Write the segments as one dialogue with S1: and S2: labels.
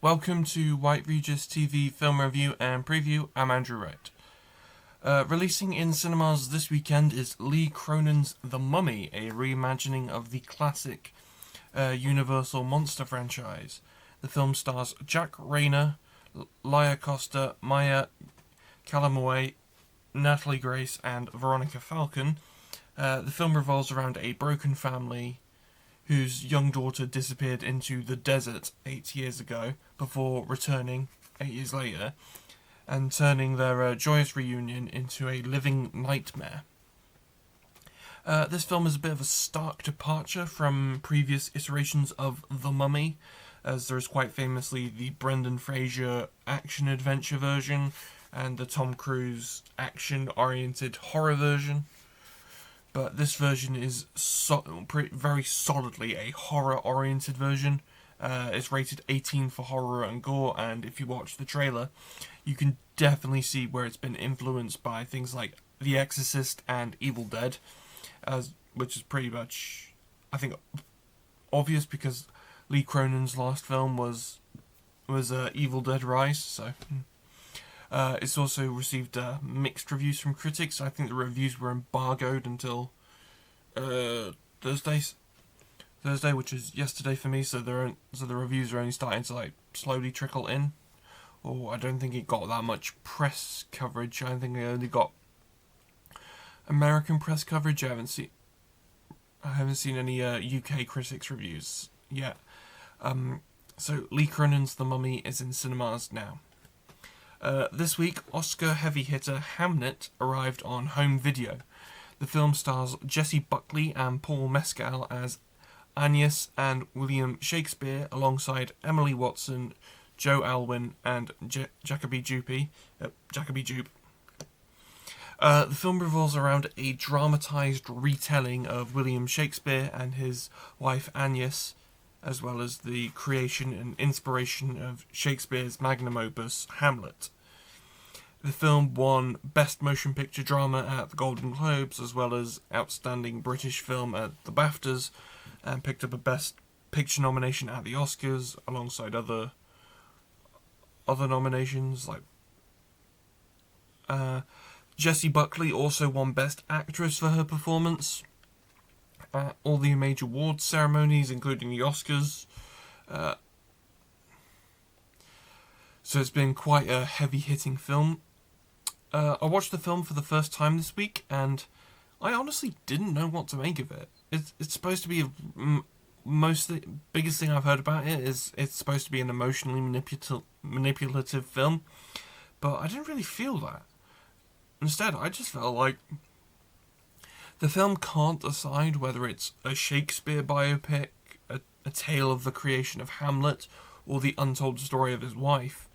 S1: Welcome to White Regis TV film review and preview. I'm Andrew Wright. Releasing in cinemas this weekend is Lee Cronin's The Mummy, a reimagining of the classic Universal monster franchise. The film stars Jack Rayner, Laia Costa, Maya Calamuay, Natalie Grace, and Veronica Falcon. The film revolves around a broken family whose young daughter disappeared into the desert 8 years ago before returning 8 years later and turning their joyous reunion into a living nightmare. This film is a bit of a stark departure from previous iterations of The Mummy, as there is quite famously the Brendan Fraser action-adventure version and the Tom Cruise action-oriented horror version. But this version is very solidly a horror-oriented version. It's rated 18 for horror and gore, and if you watch the trailer, you can definitely see where it's been influenced by things like The Exorcist and Evil Dead, which is pretty much, I think, obvious because Lee Cronin's last film was Evil Dead Rise, so... it's also received mixed reviews from critics. I think the reviews were embargoed until Thursday, which is yesterday for me. So the reviews are only starting to slowly trickle in. Or I don't think it got that much press coverage. I think it only got American press coverage. I haven't seen any UK critics reviews yet. So Lee Cronin's The Mummy is in cinemas now. This week, Oscar heavy hitter Hamnet arrived on home video. The film stars Jessie Buckley and Paul Mescal as Agnes and William Shakespeare, alongside Emily Watson, Joe Alwyn, and Jacoby Jupe. The film revolves around a dramatised retelling of William Shakespeare and his wife Agnes, as well as the creation and inspiration of Shakespeare's magnum opus, Hamlet. The film won Best Motion Picture Drama at the Golden Globes, as well as Outstanding British Film at the BAFTAs, and picked up a Best Picture nomination at the Oscars, alongside other nominations, Jessie Buckley also won Best Actress for her performance at all the major awards ceremonies, including the Oscars. So it's been quite a heavy-hitting film. I watched the film for the first time this week, and I honestly didn't know what to make of it. It's supposed to be biggest thing I've heard about it is it's supposed to be an emotionally manipulative film, but I didn't really feel that. Instead, I just felt like the film can't decide whether it's a Shakespeare biopic, a tale of the creation of Hamlet, or the untold story of his wife.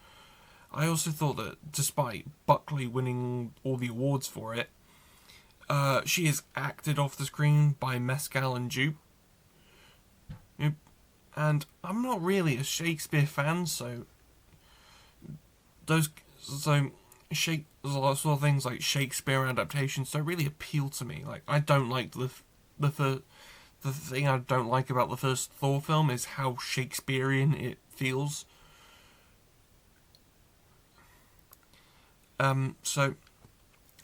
S1: I also thought that despite Buckley winning all the awards for it, she is acted off the screen by Mescal and Jupe. And I'm not really a Shakespeare fan, so sort of things like Shakespeare adaptations don't really appeal to me. I don't like the thing I don't like about the first Thor film is how Shakespearean it feels. So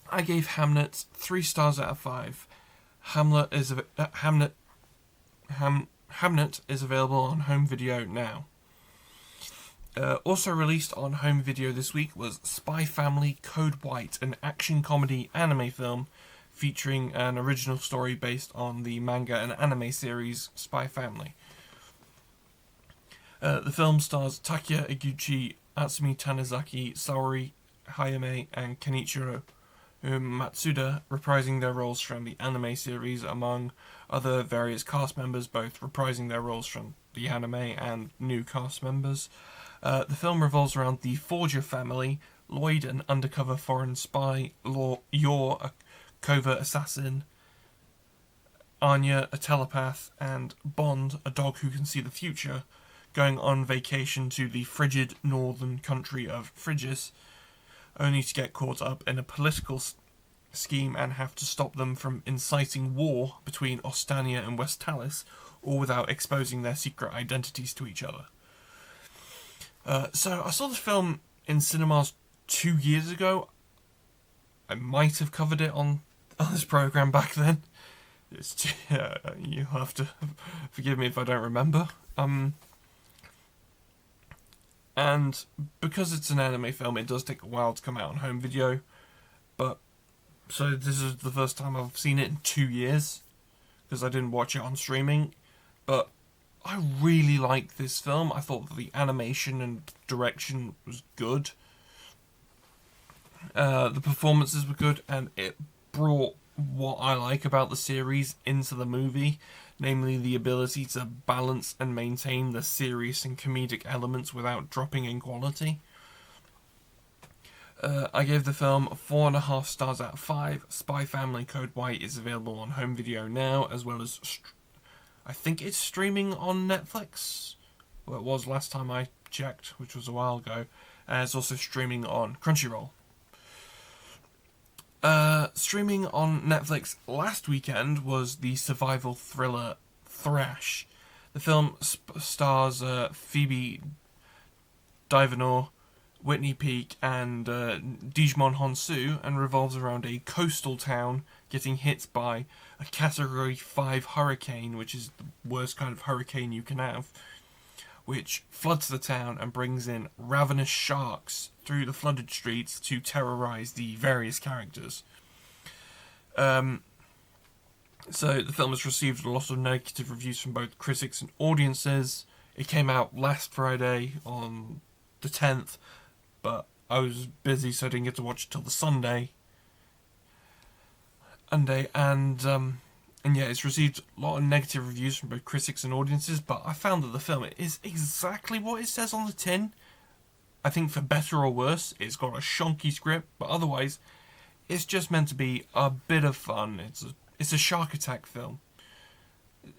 S1: I gave Hamnet 3 stars out of 5. Hamnet is available on home video now. Also released on home video this week was Spy Family Code White, an action comedy anime film featuring an original story based on the manga and anime series Spy Family. The film stars Takuya Iguchi, Atsumi Tanizaki, Saori Hayame, and Kenichiro Matsuda reprising their roles from the anime series, among other various cast members, both reprising their roles from the anime and new cast members. The film revolves around the Forger family, Lloyd, an undercover foreign spy, Yor, a covert assassin, Anya, a telepath, and Bond, a dog who can see the future, going on vacation to the frigid northern country of Phrygia, only to get caught up in a political scheme and have to stop them from inciting war between Ostania and Westalis, all without exposing their secret identities to each other. So I saw the film in cinemas 2 years ago. I might have covered it on this program back then. You have to forgive me if I don't remember. And because it's an anime film, it does take a while to come out on home video. But so this is the first time I've seen it in 2 years because I didn't watch it on streaming. But I really liked this film. I thought the animation and direction was good. The performances were good, and it brought what I like about the series into the movie, namely the ability to balance and maintain the serious and comedic elements without dropping in quality. I gave the film 4.5 stars out of 5. Spy Family Code White is available on home video now, as well as I think it's streaming on Netflix. Well, it was last time I checked, which was a while ago. And it's also streaming on Crunchyroll. Streaming on Netflix last weekend was the survival thriller Thrash. The film stars Phoebe Dynevor, Whitney Peak, and Digimon Honsu, and revolves around a coastal town getting hit by a Category 5 hurricane, which is the worst kind of hurricane you can have, which floods the town and brings in ravenous sharks through the flooded streets to terrorize the various characters. So the film has received a lot of negative reviews from both critics and audiences. It came out last Friday on the 10th, but I was busy, so I didn't get to watch it till the Sunday. And yeah, it's received a lot of negative reviews from both critics and audiences, but I found that the film is exactly what it says on the tin. I think for better or worse, it's got a shonky script, but otherwise, it's just meant to be a bit of fun. It's a shark attack film.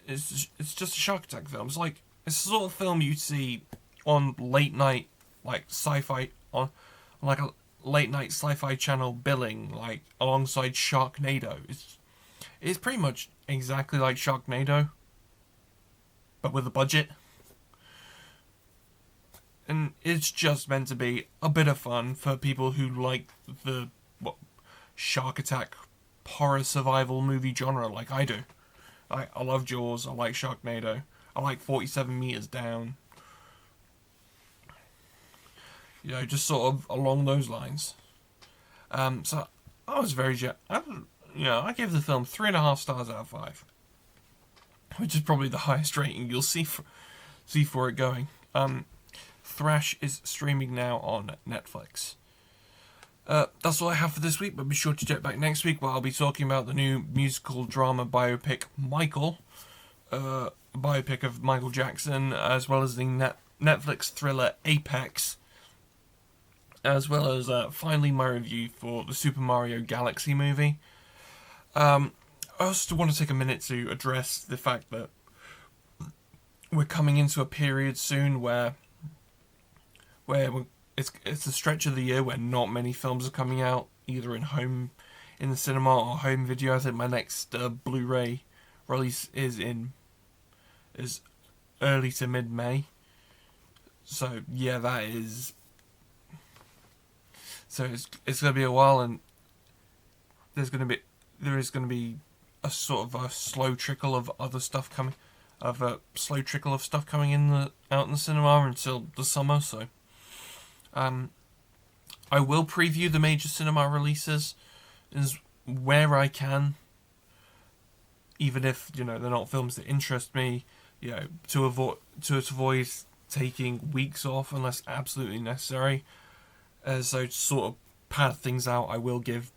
S1: It's just a shark attack film. It's the sort of film you'd see on late night, like sci-fi, on like a late night sci-fi channel billing, like alongside Sharknado. It's pretty much exactly like Sharknado, but with a budget. And it's just meant to be a bit of fun for people who like the shark attack horror survival movie genre like I do. I love Jaws, I like Sharknado, I like 47 Meters Down. You know, just sort of along those lines. So I was very I gave the film 3.5 stars out of 5, which is probably the highest rating you'll see for it going. Thrash is streaming now on Netflix. That's all I have for this week, but be sure to check back next week where I'll be talking about the new musical drama biopic Michael, a biopic of Michael Jackson, as well as the Netflix thriller Apex, as well as finally my review for the Super Mario Galaxy movie. I also want to take a minute to address the fact that we're coming into a period soon where it's a stretch of the year where not many films are coming out, either in the cinema or home video. I think my next Blu-ray release is early to mid-May. So yeah, that is. So it's going to be a while, and there is going to be a sort of a slow trickle of stuff coming in out in the cinema until the summer. So. I will preview the major cinema releases where I can, even if they're not films that interest me. To avoid taking weeks off unless absolutely necessary. So to sort of pad things out, I will give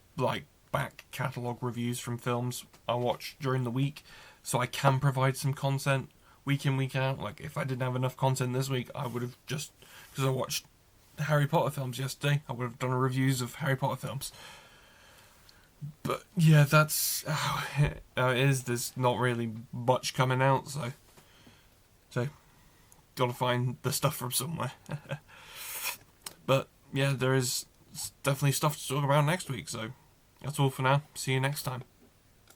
S1: back catalogue reviews from films I watch during the week, so I can provide some content week in, week out. Like if I didn't have enough content this week, I would have just, because I watched the Harry Potter films yesterday, I would have done reviews of Harry Potter films. But yeah, that's how it is. There's not really much coming out, so gotta find the stuff from somewhere. But yeah, there is definitely stuff to talk about next week, so that's all for now. See you next time.